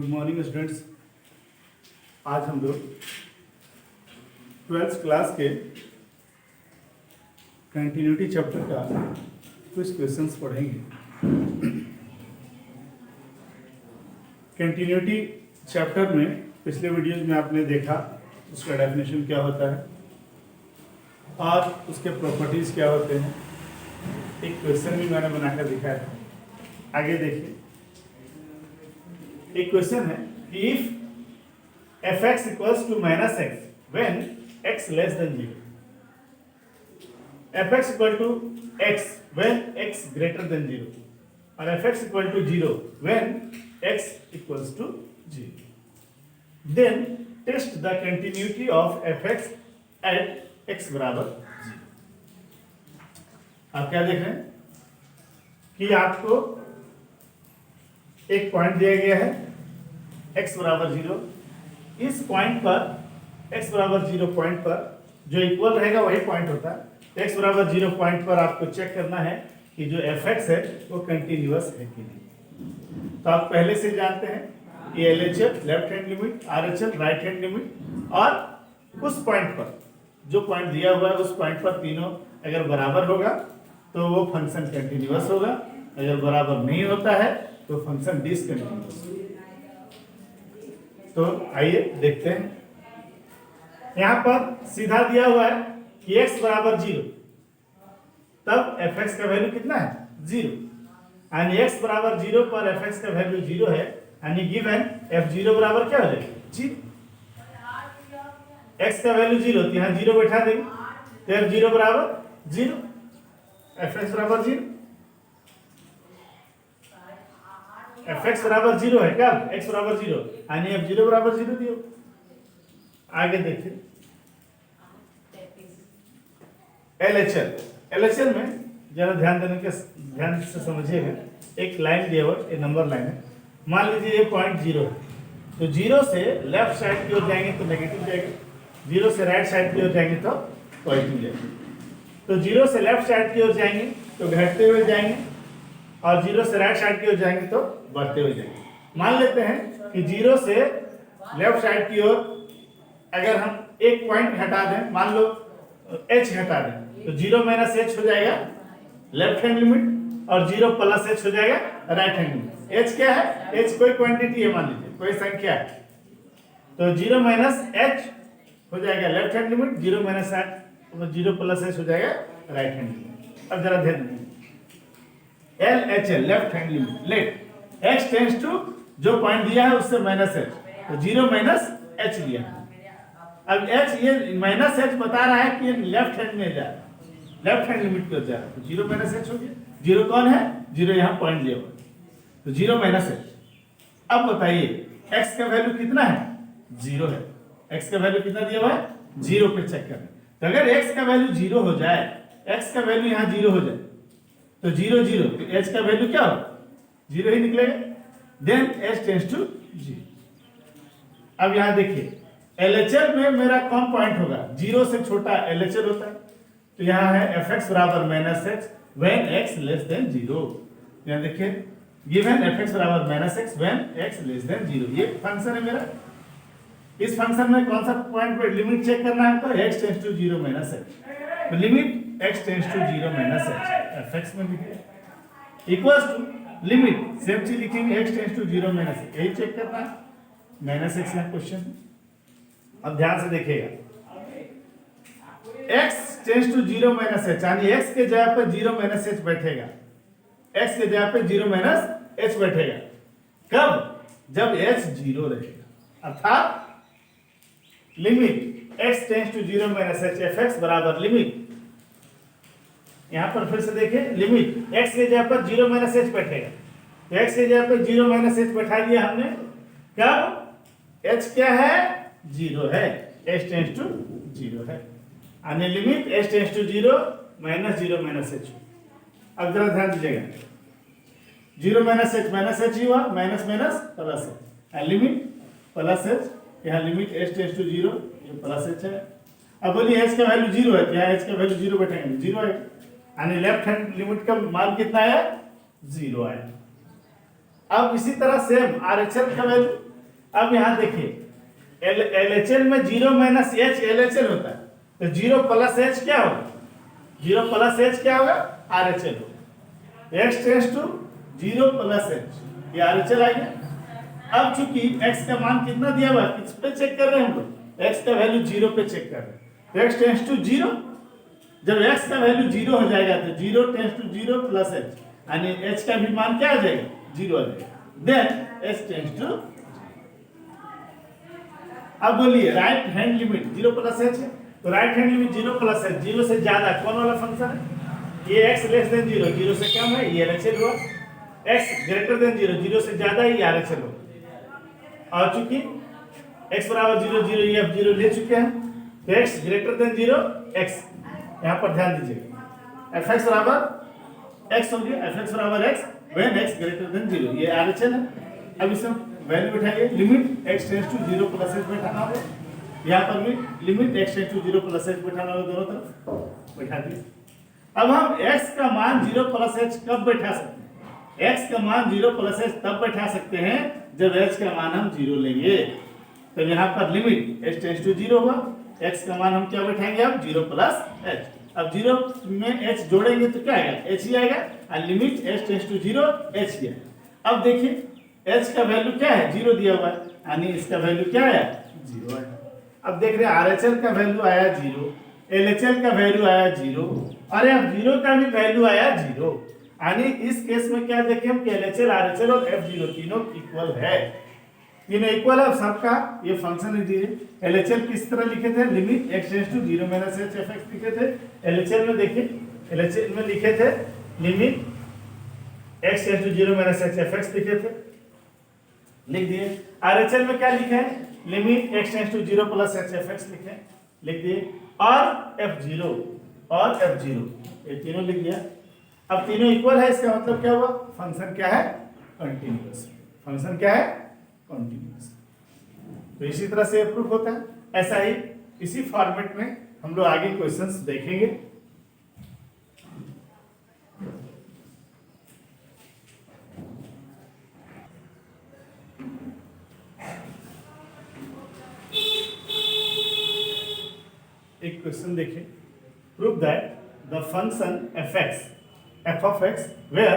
Good morning students. आज हम लोग 12th क्लास के कंटिन्यूटी चैप्टर का कुछ क्वेश्चंस पढ़ेंगे। कंटिन्यूटी चैप्टर में पिछले वीडियोज में आपने देखा उसका डेफिनेशन क्या होता है और उसके प्रॉपर्टीज क्या होते हैं। एक क्वेश्चन भी मैंने बनाकर दिखाया था, आगे देखिए। एक क्वेश्चन है कि if f(x) equals to -x when x less than 0, f(x) equal to x when x greater than 0 और f(x) equal to 0 when x equals to 0, then test the continuity of f(x) at x बराबर 0। आप क्या देख रहे हैं कि आपको एक पॉइंट दिया गया है x बराबर 0। इस पॉइंट पर x बराबर 0 पॉइंट पर जो इक्वल रहेगा वही पॉइंट होता है। x बराबर 0 पॉइंट पर आपको चेक करना है कि जो f(x) है वो कंटिन्यूअस है कि नहीं। तो आप पहले से जानते हैं कि LHL left hand limit, RHL right hand limit, और उस पॉइंट पर जो पॉइंट दिया हुआ है उस पॉइंट पर तीनों अगर बराबर होगा तो वो फंक्शन कंटिन्यूअस होगा, अगर बराबर नहीं होता है तो फंक्शन डिसकंटिन्यूअस होगा। तो आइए देखते हैं। यहाँ पर सीधा दिया हुआ है कि x बराबर 0, तब f(x) का वैल्यू कितना है 0, यानी x बराबर 0 पर f(x) का वैल्यू 0 है, यानी गिवन f(0) बराबर क्या हो जाएगा 0। x का वैल्यू 0 तो यहाँ 0 बैठा देंगे तो f(0) बराबर 0, f(x) बराबर 0, f(x) बराबर 0 है क्या, x बराबर 0 यानी f(0) बराबर 0 दियो। आगे देखिए LHL में जरा ध्यान से समझिएगा। एक लाइन दिया हुआ, एक नंबर लाइन है। मान लीजिए ये पॉइंट 0 है, तो 0 से लेफ्ट साइड की ओर जाएंगे तो नेगेटिव जाएगा, 0 से राइट साइड की ओर जाएंगे तो पॉजिटिव जाएगा। तो 0 से लेफ्ट साइड की ओर जाएंगे तो घटते हुए जाएंगे और 0 से राइट साइड की ओर जाएंगे तो बढ़ते हुए जाएंगे। मान लेते हैं कि 0 से लेफ्ट साइड की ओर अगर हम एक पॉइंट घटा दें, मान लो h घटा दें, तो 0 माइनस h हो जाएगा लेफ्ट हैंड लिमिट और 0 प्लस h हो जाएगा राइट हैंड लिमिट। h क्या है, h कोई क्वांटिटी है, मान लीजिए कोई संख्या है, तो 0 माइनस h हो जाएगा left hand limit, 0 minus h 0 plus h हो जाएगा राइट हैंड लिमिट। अब जरा ध्यान दीजिए LHL left hand limit, let x tends to जो पॉइंट दिया है उससे माइनस h, तो 0 माइनस h दिया है। अब h ये माइनस h बता रहा है कि ये लेफ्ट हैंड में जा रहा है, लेफ्ट हैंड लिमिट पे जा रहा है, तो 0 माइनस h हो गया। 0 कौन है, 0 यहाँ पॉइंट दिया हुआ है, तो 0 माइनस h। अब बताइए x का वैल्यू कितना है 0 है, x का वैल्यू कितना दिया हुआ है 0 पे चेक करें। तो अगर x का वैल्यू 0 हो जाए, x का वैल्यू यहाँ 0 हो जाए तो 0 0, तो h का वैल्यू क्या होगा 0 ही निकलेगा, देन h टेंड्स टू 0। अब यहाँ देखिए LHL में मेरा कौन पॉइंट होगा, 0 से छोटा LHL होता है, तो यहाँ है f(x) बराबर -x when x less than 0। यहाँ देखिए गिवन f(x) बराबर -x when x less than 0, ये फंक्शन है मेरा। इस फंक्शन में कौन सा पॉइंट पे लिमिट चेक करना है हमको, x tends to 0 minus h, तो limit x tends to 0 minus h f(x) में लिखिए इक्वल्स टू लिमिट, सेम चीज लिखेंगे x tends to 0 minus h, यही चेक करना है -x का क्वेश्चन। अब ध्यान से देखिएगा x tends to 0 minus h, यानी x के जगह पर 0 माइनस h बैठेगा, x के जगह पे 0 माइनस h बैठेगा। कब, जब h 0 रहेगा, अर्थात limit x tends to 0 minus h f(x) बराबर लिमिट, यहां पर फिर से देखिए लिमिट x के जगह पर 0 माइनस h बैठेगा, तो x के जगह पर 0 माइनस h बैठा दिया हमने। कब h क्या है 0 है, h टेंड्स टू 0 है, यानी limit h tends to 0 minus 0 minus h। अब जरा ध्यान दीजिएगा 0 माइनस h ही हुआ, माइनस माइनस प्लस है, लिमिट प्लस h, यहाँ लिमिट h टेंड्स टू 0, ये प्लस h है। अब बोलिए h का वैल्यू 0 है, तो यहाँ h का वैल्यू 0 बैठेंगे 0 है, यानी लेफ्ट हैंड लिमिट का मान कितना है 0 है। अब इसी तरह सेम RHL का वैल्यू अब यहाँ देखिए LHL में 0 माइनस एच LHL होता है, तो 0 प्लस एच क्या होगा, 0 प्लस एच क्या होगा, RHL होगा। x tends to 0 plus h, ये RHL आ गया। अब चूंकि x का मान कितना दिया हुआ है, किस पे चेक कर रहे हैं हम लोग, x का वैल्यू 0 पे चेक कर रहे हैं, तो x टेंस टू 0, जब x का वैल्यू 0 हो जाएगा तो 0 टेंस टू 0 प्लस एच, यानी h का भी मान क्या आ जाएगा, 0 आ जाएगा, देन h टेंस टू। अब बोलिए right hand limit 0 plus h है, तो right hand limit 0 plus h, 0 से ज्यादा कौन वाला फंक्शन है, ये x लेस देन 0, 0 से कम है ये LHL हुआ, x ग्रेटर देन 0, 0 से ज्यादा है ये RHL हुआ। और चूंकि x बराबर 0 0 ये अब 0 ले चुके हैं, तो x ग्रेटर देन 0 x, यहाँ पर ध्यान दीजिएगा, fx बराबर x हो गया, fx बराबर x when x greater than 0, ये RHL है। अब इसमें वैल्यू बैठाइए, limit x tends to 0 plus h बैठाना होगा, यहाँ पर भी limit x tends to 0 plus h बैठाना होगा, दोनों तरफ बैठा दिए। अब हम x का मान 0 प्लस h कब बैठा सकते हैं, x का मान 0 प्लस h तब बैठा सकते हैं जब h का मान हम 0 लेंगे, तो यहाँ पर लिमिट h टेंस टू 0 हुआ, x का मान हम क्या बैठाएंगे, अब 0 प्लस h। अब 0 में h जोड़ेंगे तो क्या आएगा, h ही आएगा, और limit h tends to 0 h ही है। अब देखिए h का वैल्यू क्या है, 0 दिया हुआ है, यानी इसका वैल्यू क्या है, 0 है। अब देख रहे हैं RHL का वैल्यू आया 0, LHL का वैल्यू आया 0, अरे अब 0 का भी वैल्यू आया 0, यानी इस केस में क्या देखें हम कि LHL RHL और F0 तीनों इक्वल है, तीनों इक्वल है। सबका ये फंक्शन लिख दीजिए। LHL किस तरह लिखे थे, limit x tends to 0 minus h fx लिखे थे। LHL में देखिए, LHL में लिखे थे limit x tends to 0 minus h fx लिखे थे, लिख दिए। RHL में क्या लिखे है, limit x tends to 0 plus h fx लिखे, लिख दिए, और F0 ये तीनों लिख दिया। अब तीनों इक्वल है, इसका मतलब क्या हुआ, फंक्शन क्या है, कंटीन्यूअस, फंक्शन क्या है, कंटीन्यूअस। तो इसी तरह से प्रूफ होता है, ऐसा ही इसी फॉर्मेट में हम लोग आगे क्वेश्चंस देखेंगे। एक क्वेश्चन देखिए, prove that the function f of x where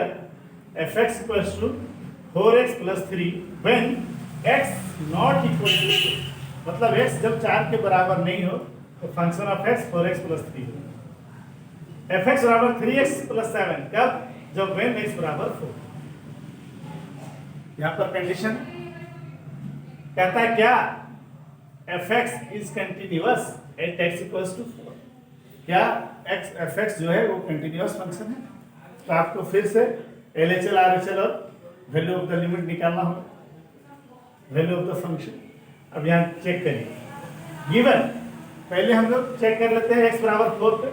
fx equals to 4x plus 3 when x not equal to 4, मतलब x जब 4 के बराबर नहीं हो तो function of x 4x plus 3 हो। fx बराबर 3x plus 7 कब, जब when x बराबर 4। यहाँ पर कंडीशन कहता है क्या, fx is continuous at x equals to 4, क्या fx जो है वो कंटिन्यूअस फंक्शन है। तो आपको फिर से LHL RHL और वैल्यू ऑफ द लिमिट निकालना होगा, वैल्यू ऑफ द फंक्शन। अब यहाँ चेक करिए, गिवन पहले हम लोग चेक कर लेते हैं x बराबर 4 पे,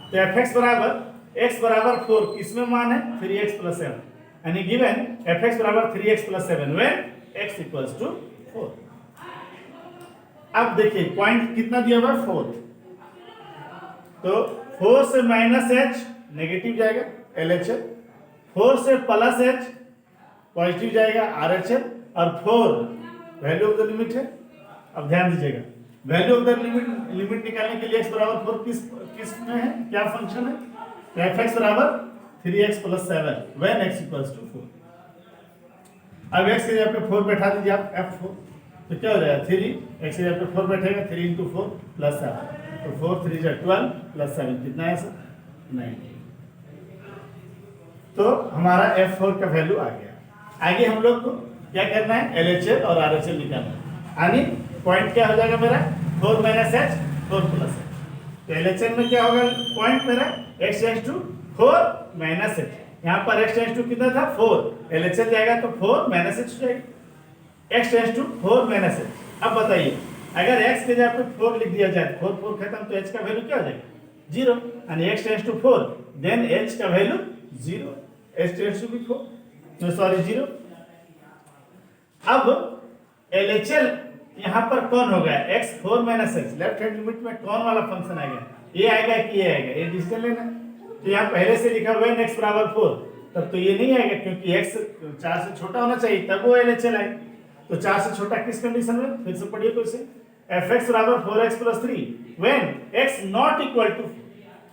तो fx बराबर 4 किसमें मान है, 3x प्लस 7, यानी गिवन fx बराबर 3x plus 7 when x equals to 4। अब देखिए पॉइंट कितना दिया हुआ है, 4, तो 4 से माइनस h नेगेटिव जाएगा LHL, 4 से प्लस h पॉजिटिव जाएगा RHL, और 4 वैल्यू ऑफ द लिमिट है। अब ध्यान दीजिएगा, वैल्यू ऑफ द लिमिट निकालने के लिए x बराबर 4 किस में है, क्या फंक्शन है, तो fx बराबर 3x plus 7 when x equals to 4। अब x के जगह पे 4 बैठा दीजिए आप, f4, तो क्या हो जाएगा 3, x के जगह पे 4 बैठेगा, 3 इंटू 4 प्लस 7, तो 4 3 जा 12 प्लस 7 कितना है सर, 9। तो हमारा F4 का वैल्यू आ गया। आगे हम लोग को क्या करना है, LHL और RHL निकालना है, यानी पॉइंट क्या हो जाएगा मेरा, 4 माइनस h 4 प्लस h। तो LHL में क्या होगा पॉइंट मेरा, x tends to 4 minus h, यहाँ पर x टेंस टू कितना था 4, LHL जाएगा तो 4 माइनस h जाएगा, x tends to 4 minus h। अब बताइए अगर x के जगह पे 4 लिख दिया जाए, 4 4 खत्म, तो h का वैल्यू क्या हो जाएगा, 0, यानी x tends to 4 then h का वैल्यू 0, h टेंस टू भी 4, no सॉरी 0। अब LHL यहाँ पर कौन हो गया, x 4 minus h, left hand limit में कौन वाला फंक्शन आएगा, ये आएगा कि ये आएगा, ये डिजिटल लेना। तो यहाँ पहले से लिखा हुआ है x बराबर 4, तब तो ये नहीं आएगा क्योंकि x 4 से छोटा होना चाहिए तब वो LHL आएगा। तो 4 से छोटा किस कंडीशन में, फिर से पढ़िए क्वेश्चन, fx बराबर 4x plus 3 when x not equal to,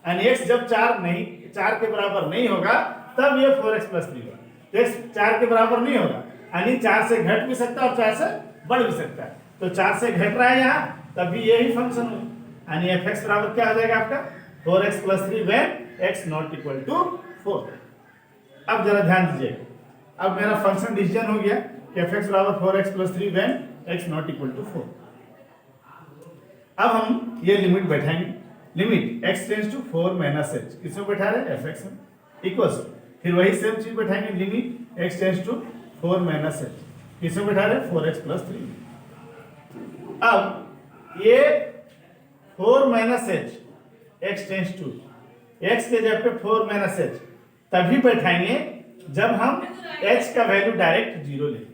यानी x जब 4 के बराबर नहीं होगा तब ये 4x प्लस 3 होगा। तो x 4 के बराबर नहीं होगा, यानी 4 से घट भी सकता है और 4 से बढ़ भी सकता है। तो 4 से घट रहा है यहाँ, तभी यही फंक्शन होगा, यानी fx बराबर क्या हो जाएगा आपका 4x plus 3 when x not equal to 4। अब जरा ध्यान दीजिए, अब मेरा फंक्शन डिसीजन हो गया कि fx बराबर 4x plus 3 when x not equal to 4। अब हम ये लिमिट बैठाएंगे, limit x tends to 4 minus h, किसमें बैठा रहे हैं, fx में, इक्वल्स, फिर वही सेम चीज बैठाएंगे, limit x tends to 4 minus h, किसमें बैठा रहे हैं, 4x प्लस 3। अब ये 4 minus h x tends to, x के जगह पे 4 माइनस h तभी बैठाएंगे जब हम h का वैल्यू डायरेक्ट 0 लेंगे,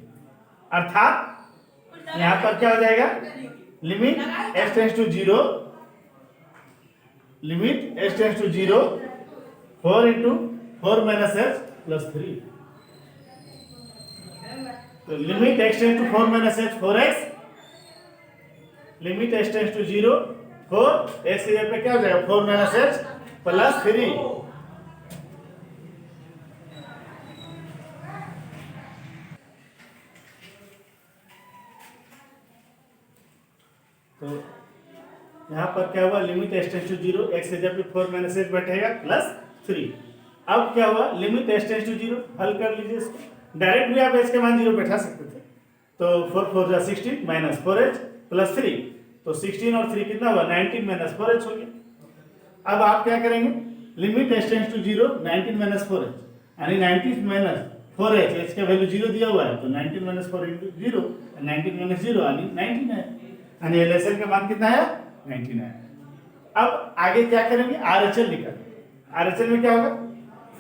अर्थात यहाँ पर क्या हो जाएगा, limit x tends to 0, limit x tends to 0 4 into 4 minus h plus 3। तो limit x tends to 4 minus h 4x, limit x tends to 0 4, x की जगह पे क्या हो जाएगा 4 माइनस h प्लस 3। तो यहाँ पर क्या हुआ, limit x tends to 0, x की जगह पे 4 माइनस h बैठेगा प्लस 3। अब क्या हुआ, लिमिट x टेंड्स टू 0, हल कर लीजिए इसको, डायरेक्ट भी आप h के मान 0 बैठा सकते थे। तो 4 4 जा 16 माइनस 4h प्लस 3, तो 16 और 3 कितना हुआ, 19 माइनस 4h हो गया। अब आप क्या करेंगे, limit x tends to 0 19 minus 4h, यानी 19 माइनस 4h, h का वैल्यू 0 दिया हुआ है, तो 19 माइनस 4 इंटू 0, 19 माइनस 0 यानी 19 है, यानी LHS का मान कितना है, 19 है। अब आगे क्या करेंगे, RHL निकाल, RHL में क्या होगा,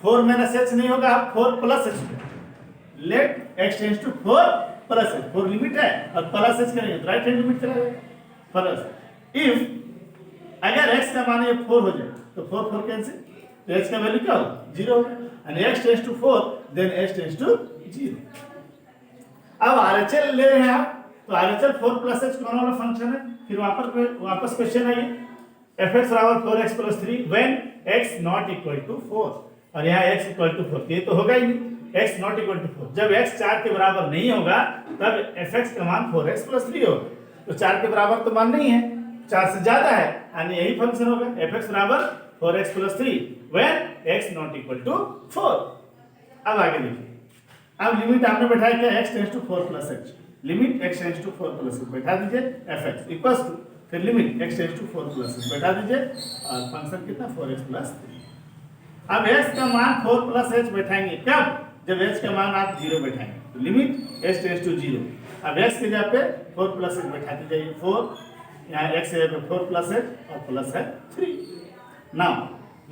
4 माइनस h नहीं होगा, आप 4 plus h, let x tends to 4 plus h, 4 limit है और प्लस h करेंगे तो राइट हैंड लिमिट चला जाएगा, प्लस इफ अगर x का मान ये 4 हो जाए तो 4 4 कैंसिल, तो h का वैल्यू क्या होगा, 0 होगा, यानी x tends to 4 then h tends to 0। अब RHL ले रहे हैं आप, तो RHL 4 प्लस h कौन वाला फंक्शन है, फिर वापस क्वेश्चन आइए, fx बराबर 4x plus 3 when x not equal to 4, और यहाँ x इक्वल टू 4, ये तो होगा ही नहीं, x नॉट इक्वल टू 4, जब x 4 के बराबर नहीं होगा तब fx का मान 4x प्लस 3 होगा, तो 4 के बराबर तो मान नहीं है, 4 से ज्यादा है, यानी यही फंक्शन होगा, fx बराबर 4x plus 3 when x not equal to 4। अब आगे देखिए, अब लिमिट आपने बैठाया क्या, x tends to 4 plus h, limit x tends to 4 plus h बैठा दीजिए, fx इक्वल्स टू, फिर limit x tends to 4 plus h बैठा दीजिए, और फंक्शन कितना 4x प्लस 3। अब x का मान 4 प्लस h बैठाएंगे कब, जब h का मान आप 0 बैठाएंगे, तो लिमिट x टेंड्स टू 0, अब x की जगह पे 4 प्लस h बैठाते जाइए, 4, यहाँ x की जगह पे 4 प्लस h और प्लस है 3। Now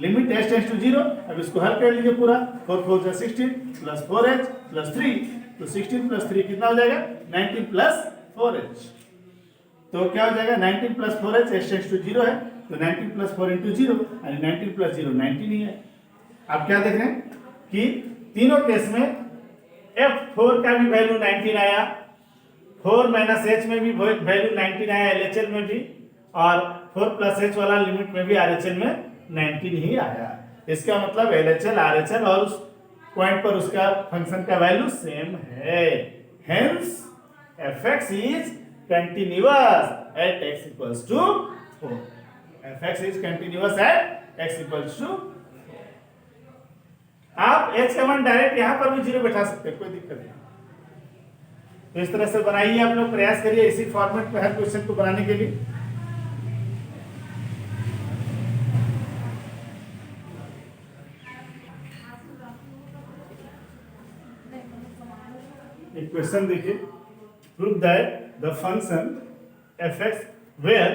limit x tends to 0, अब इसको हल कर लीजिए पूरा, 4 4 जा 16 प्लस 4h प्लस 3, तो 16 प्लस 3 कितना हो जाएगा, 19 प्लस 4h, तो क्या हो जाएगा 19 plus 4h, h tends to 0 है, तो 19 प्लस 4 इंटू 0, यानी 19 प्लस 0 19 ही है। आप क्या देख रहे हैं कि तीनों केस में F4 का भी वैल्यू 19 आया, 4 माइनस h में भी वैल्यू 19 आया, LHL में भी, और 4 प्लस h वाला लिमिट में भी RHL में 19 ही आया। इसका मतलब LHL RHL और उस पॉइंट पर उसका फंक्शन का वैल्यू सेम है, hence fx is continuous at x equals to 4, fx is continuous at x equals to, आप h का मान डायरेक्ट यहां पर भी 0 बैठा सकते हैं, कोई दिक्कत नहीं। तो इस तरह से बनाइए, आप लोग प्रयास करिए इसी फॉर्मेट में हर क्वेश्चन को बनाने के लिए। एक क्वेश्चन देखिए, prove that the function fx where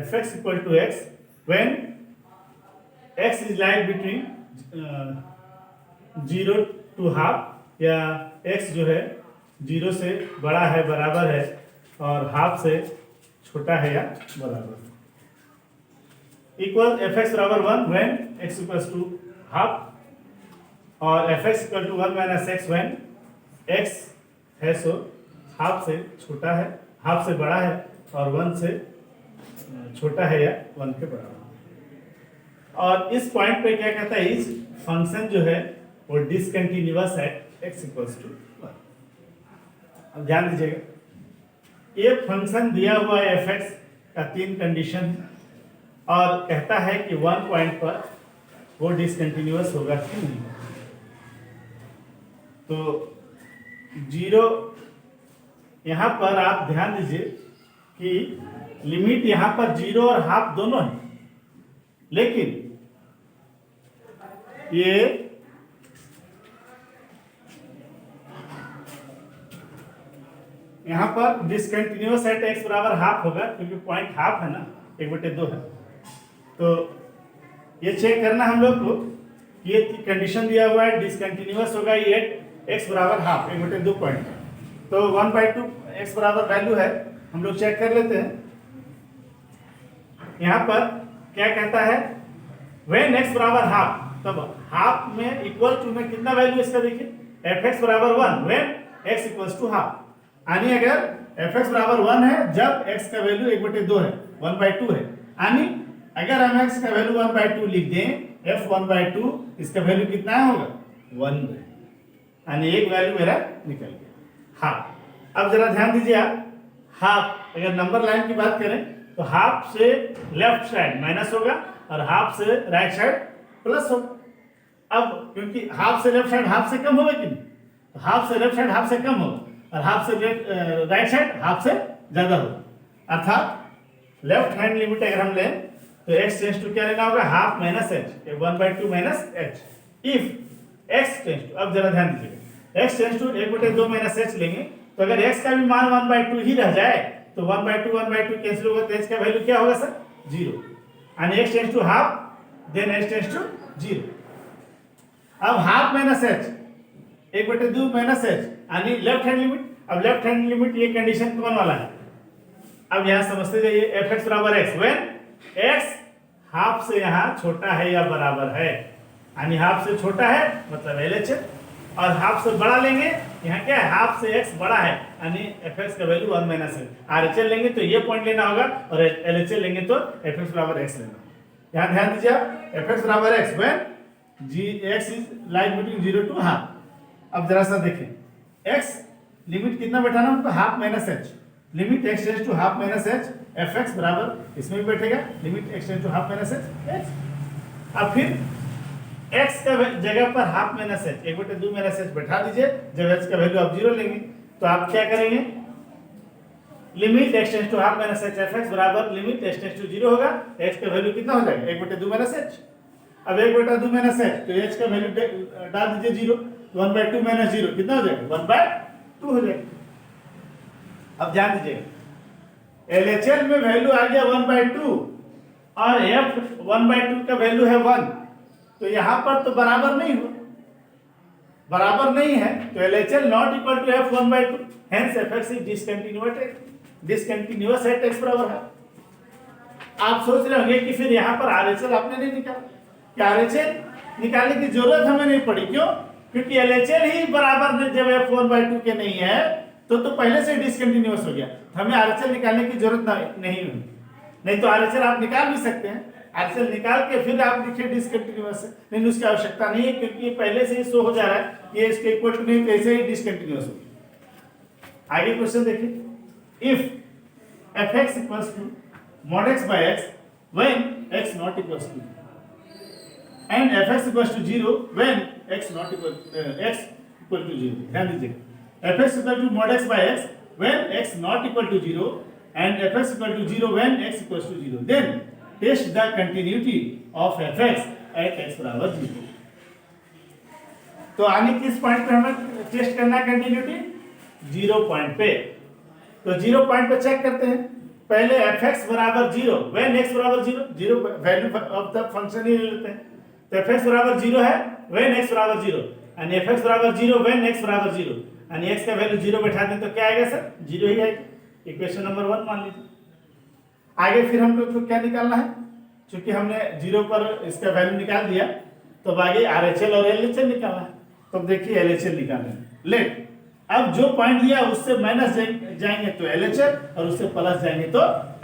fx equal to x when x is like between 0 to half, या x जो है 0 से बड़ा है, बराबर है, और हाफ से छोटा है या बराबर, इक्वल fx बराबर 1 when x equals to half, और fx equal to 1 minus x when x है सो हाफ से छोटा है, हाफ से बड़ा है और 1 से छोटा है या 1 के बराबर। और इस पॉइंट पे क्या कहता है, इस फंक्शन जो है वो discontinuous at x equals to 1। अब ध्यान दीजिएगा, ये फंक्शन दिया हुआ है fx का 3 कंडीशन है और कहता है कि 1 पॉइंट पर वो डिसकंटिन्यूअस होगा कि नहीं। तो 0 यहाँ पर आप ध्यान दीजिए कि लिमिट यहाँ पर 0 और हाफ दोनों है, लेकिन ये यहाँ पर डिसकंटिन्यूअस एट x बराबर हाफ होगा, क्योंकि पॉइंट हाफ है ना, 1/2 है। तो ये चेक करना हम लोग को, ये कंडीशन दिया हुआ है डिसकंटिन्यूअस होगा ये एट x बराबर हाफ, 1/2 पॉइंट। तो 1/2 x बराबर वैल्यू है, हम लोग चेक कर लेते हैं। यहाँ पर क्या कहता है, व्हेन x बराबर हाफ, तब हाफ में इक्वल टू में कितना वैल्यू इसका देखिए, fx बराबर 1 when x equals to half. यानी अगर fx बराबर 1 है जब x का वैल्यू 1/2 है, 1/2 है। यानी अगर हम x का वैल्यू 1/2 लिख दें, f 1/2, इसका वैल्यू कितना होगा 1, यानी एक वैल्यू मेरा निकल गया हाफ। अब जरा ध्यान दीजिए आप, हाफ अगर नंबर लाइन की बात करें तो हाफ से लेफ्ट साइड माइनस होगा और हाफ से राइट साइड प्लस होगा। अब क्योंकि हाफ से लेफ्ट साइड हाफ से कम होगा कि नहीं, तो हाफ से लेफ्ट साइड हाफ से कम होगा और हाफ से राइट साइड हाफ से ज्यादा होगा। अर्थात लेफ्ट हैंड लिमिट अगर हम लें तो x टेंस टू क्या लेना होगा, half minus h, 1/2 minus h। If x tends to, अब जरा ध्यान दीजिएगा, x tends to 1/2 minus h लेंगे तो अगर x का भी मान 1/2 ही रह जाए तो 1/2 कैंसिल होगा, तो h का वैल्यू क्या होगा सर 0। यानी x tends to half, then h tends to 0। अब half minus h, 1/2 minus h, यानी लेफ्ट हैंड लिमिट। अब लेफ्ट हैंड लिमिट ये कंडीशन कौन वाला है, अब यहां समझते जाइए, fx बराबर x व्हेन x हाफ से यहाँ छोटा है या बराबर है, यानी हाफ से छोटा है मतलब LHS, और हाफ से बड़ा लेंगे, यहाँ क्या है हाफ से x बड़ा है, यानी fx का वैल्यू 1 माइनस है। RHL लेंगे तो ये पॉइंट लेना होगा और LHL लेंगे तो fx बराबर x लेना। यहाँ ध्यान दीजिए आप, fx बराबर x when x is like between 0 to half. अब जरा सा देखें, x लिमिट कितना बैठाना हमको, half minus h, limit x tends to half minus h, fx बराबर इसमें भी बैठेगा limit x tends to half minus h। अब फिर x का जगह पर half minus h, 1/2 minus h बैठा दीजिए। जब h का वैल्यू आप 0 लेंगे तो आप क्या करेंगे, limit x tends to half minus h, fx बराबर लिमिट x टेंस टू 0 होगा, x का वैल्यू कितना हो जाएगा 1/2 माइनस h। अब 1/2 माइनस h तो h का वैल्यू डाल दीजिए 0, 1/2 माइनस 0 कितना हो जाएगा 1/2 हो जाएगा। अब ध्यान दीजिएगा, LHL में वैल्यू आ गया 1/2 और f 1/2 का वैल्यू है 1, तो यहां पर तो बराबर नहीं हुआ, बराबर नहीं है, तो LHL not equal to f 1/2, hence fx is discontinuous at x बराबर है। आप सोच रहे होंगे कि फिर यहां पर RHL आपने नहीं निकाला, कि RHL निकालने की जरूरत हमें नहीं पड़ी, क्यों, क्योंकि LHL ही बराबर जब f 1/2 के नहीं है तो पहले से डिसकंटिन्यूअस हो गया, हमें RHL निकालने की जरूरत नहीं हुई। नहीं तो RHL आप निकाल भी सकते हैं, RHL निकाल के फिर आप लिखिए डिसकंटिन्यूअस है, लेकिन उसकी आवश्यकता नहीं है क्योंकि ये पहले से ही शो हो जा रहा है कि इसके इक्वल टू नहीं, तो ऐसे ही डिसकंटिन्यूअस हो गया। आगे क्वेश्चन देखिए, if fx equals to mod x by x when x not equals to, and fx equals to 0 when x not equal x equal to 0। ध्यान दीजिएगा, fx equal to mod x by x when x not equal to 0 and fx equal to 0 when x equals to 0, then test the continuity of fx at x बराबर 0। तो आने किस point पे हमें test करना है कंटिन्यूटी, 0 पॉइंट पे। तो 0 पॉइंट पे चेक करते हैं, पहले fx बराबर 0 when x बराबर 0 वैल्यू ऑफ द फंक्शन ही ले लेते हैं, तो fx बराबर 0 है when x बराबर 0, यानी fx बराबर 0 when x बराबर 0, यानी x का वैल्यू 0 बैठा दें तो क्या आएगा सर 0 ही आएगा, इक्वेशन नंबर 1 मान लीजिए। आगे फिर हम लोग को क्या निकालना है, क्योंकि हमने 0 पर इसका वैल्यू निकाल दिया तो अब आगे RHL और LHL निकालना है। तो देखिए LHL निकालना है, लेट अब जो पॉइंट दिया उससे माइनस जाएंगे तो LHS और उससे प्लस जाएंगे तो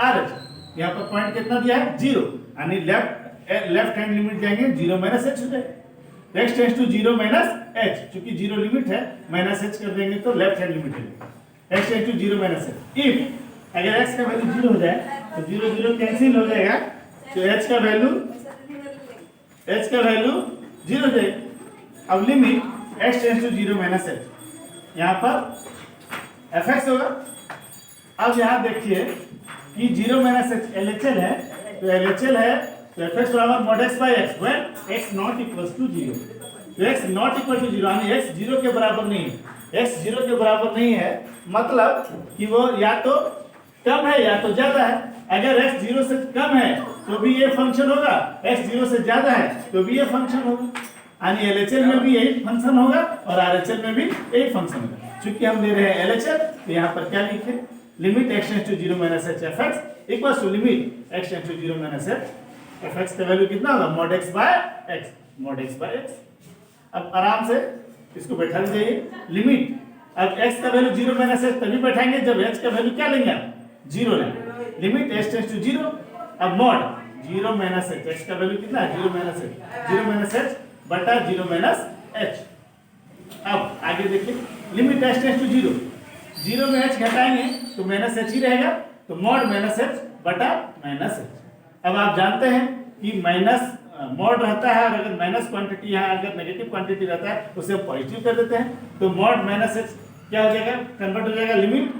RH। यहाँ पर पॉइंट कितना दिया है 0, यानी लेफ्ट हैंड लिमिट जाएंगे 0 माइनस h हो जाएगा। x tends to 0 minus h, चूंकि 0 लिमिट है माइनस h कर देंगे तो लेफ्ट हैंड लिमिट है x tends to 0 minus h। If अगर x का वैल्यू 0 हो जाए तो 0 0 कैंसिल हो जाएगा, तो h का वैल्यू 0 हो जाएगा। अब limit x tends to 0 minus h, यहाँ पर fx होगा। अब यहाँ देखिए कि 0 माइनस h LHL है, तो LHL है तो fx बराबर mod x by x when x not equals to 0। तो x not equal to 0 यानी x 0 के बराबर नहीं है। x 0 के बराबर नहीं है मतलब कि वो या तो कम है या तो ज्यादा है। अगर x 0 से कम है तो भी ये फंक्शन होगा, x 0 से ज्यादा है तो भी ये फंक्शन होगा, यानी LHL में भी यही फंक्शन होगा और RHL में भी यही फंक्शन होगा। चूंकि हम ले रहे हैं LHL तो यहाँ पर क्या लिखे, limit x tends to 0 minus h fx equals to limit x tends to 0 minus h fx का वैल्यू कितना होगा mod x by x, mod x by x। अब आराम से इसको बैठा दीजिए लिमिट। अब x का वैल्यू 0 माइनस h तभी बैठाएंगे जब h का वैल्यू क्या लेंगे आप 0 लेंगे। लिमिट x टेंड्स टू 0, अब mod 0 माइनस h, x का वैल्यू कितना है 0 माइनस h, 0 माइनस h बटा 0 माइनस h। अब आगे देखिए लिमिट x टेंड्स टू 0, 0 में h घटाएंगे तो माइनस h ही रहेगा, तो mod माइनस h बटा माइनस h। अब आप जानते हैं कि माइनस मॉड रहता है और अगर माइनस क्वांटिटी यहाँ अगर नेगेटिव क्वांटिटी रहता है उसे हम पॉजिटिव कर देते हैं, तो मॉड माइनस h क्या हो जाएगा, कन्वर्ट हो जाएगा लिमिट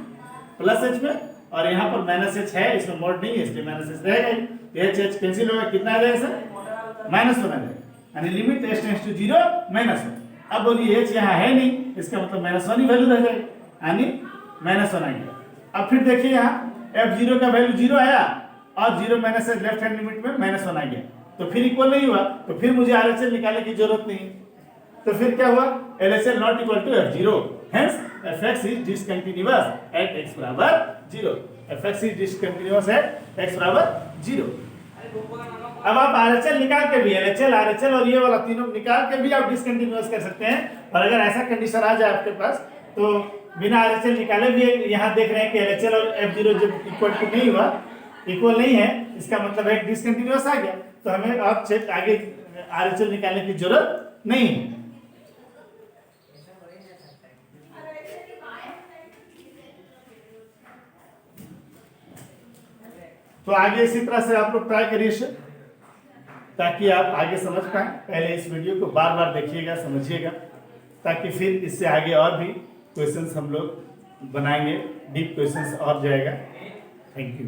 प्लस h में, और यहाँ पर माइनस h है इसमें मॉड नहीं है इसलिए माइनस h रहेगा ही, तो h कैंसिल होगा, कितना आ जाएगा सर माइनस 1 आ जाएगा, यानी limit h tends to 0 minus 1। अब बोलिए h यहाँ है नहीं, इसका मतलब माइनस 1 ही वैल्यू रह जाएगी, यानी माइनस 1 आ गया। अब फिर देखिए यहाँ f0 का वैल्यू 0 आया और 0 minus h left hand limit में माइनस 1 आ गया, तो फिर इक्वल नहीं हुआ, तो फिर मुझे RHL निकालने की जरूरत नहीं। तो फिर क्या हुआ, LHL not equal to f0, hence fx is discontinuous at x बराबर 0, fx is discontinuous at x बराबर 0। अब आप RHL निकाल के भी LHL RHL और ये वाला तीनों निकाल के भी आप डिसकंटीन्यूअस कर सकते हैं। और अगर ऐसा कंडीशन आ जाए आपके पास तो बिना RHL निकाले भी यहाँ देख रहे हैं कि LHL और f0 जब इक्वल टू नहीं हुआ, इक्वल नहीं है, इसका मतलब है डिसकंटीन्यूअस आ गया, तो हमें अब चेक आगे RHL निकालने की जरूरत नहीं है। तो आगे इसी तरह से आप लोग ट्राई करिए ताकि आप आगे समझ पाएं। पहले इस वीडियो को बार बार देखिएगा, समझिएगा, ताकि फिर इससे आगे और भी क्वेश्चंस हम लोग बनाएंगे, डीप क्वेश्चंस और जाएगा। Thank you.